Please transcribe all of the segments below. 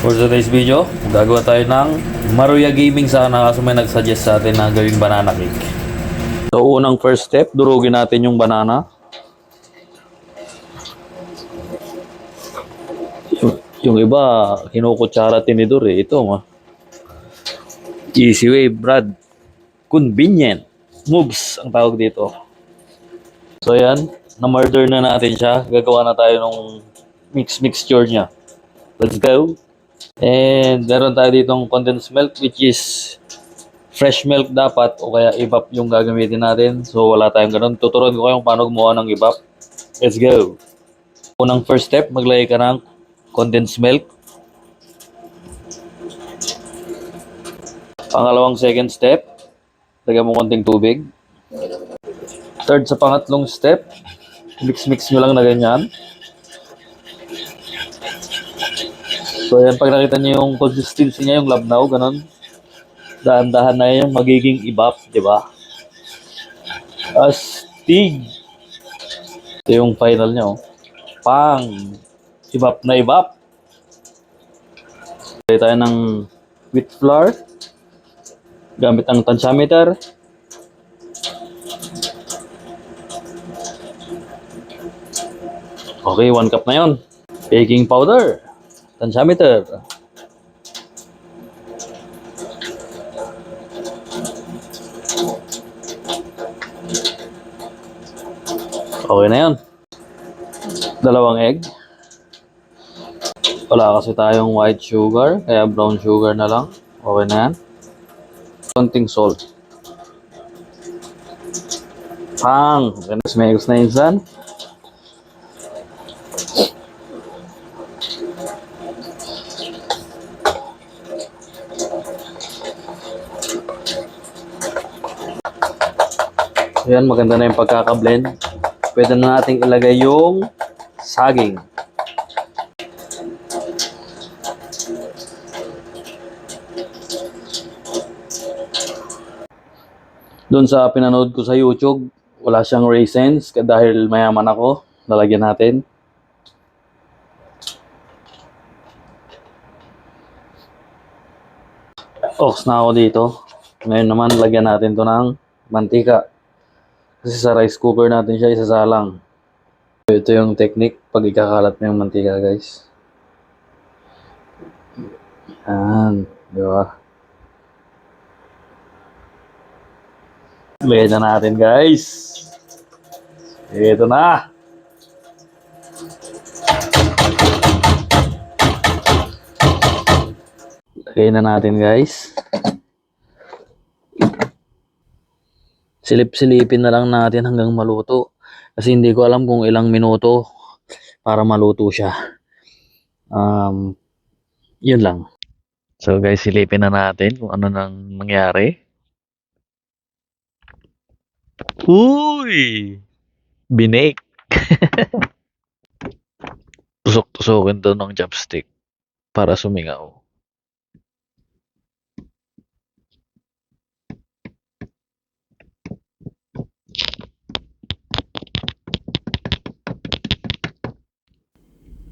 For today's video, gagawa tayo ng Maruya Gaming sana kaso may nagsuggest sa atin na gawing banana cake. So unang first step, durugin natin yung banana. Yung iba, kinukutsara tinidor eh. Ito easy way, Brad. Convenient moves ang tawag dito. So yan, na-murder na natin siya. Gagawa na tayo ng mixture niya. Let's go. And meron tayo ditong condensed milk which is fresh milk dapat o kaya evap yung gagamitin natin. So wala tayong ganun. Tuturuan ko kayong paano gumawa ng evap. Let's go. Unang first step, maglagay ka ng condensed milk. Pangalawang second step, lagyan mo konting tubig. Third sa pangatlong step, mix nyo lang na ganyan. So yan, pag nakita nyo yung consistency niya, yung labnaw, ganun. Dahan-dahan na yung magiging evap, di ba? Astig! Ito yung final niya, oh. Pang! Evap na evap! Lagay tayo ng wheat flour. Gamit ang tensiometer. Okay, 1 cup na yon. Baking powder. Tensiometer. Okay na yun. 2 egg. Wala kasi tayong white sugar, kaya brown sugar na lang. Okay na yan. Konting salt. Pang! Ganas may na insan. Ayan, maganda na yung pagkaka-blend. Pwede na nating ilagay yung saging. Doon sa pinanood ko sa YouTube, wala siyang raisins dahil mayaman ako. Lalagyan natin. Ox na ako dito. Ngayon naman, lagyan natin to ng mantika. Kasi sa rice cooker natin siya isasalang. Ito yung technique pag ikakalat mo yung mantika, guys. Yan. Di ba? Lagyan na natin, guys. Ito na. Lagyan na natin, guys. Silip-silipin na lang natin hanggang maluto. Kasi hindi ko alam kung ilang minuto para maluto siya. Yun lang. So guys, silipin na natin kung ano nang nangyari. Uy! Binake! Tusok-tusokin to ng chopstick para sumingaw.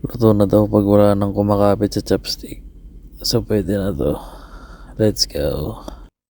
Luto na daw pag wala nang kumakapit sa chopstick. So pwede na to. Let's go.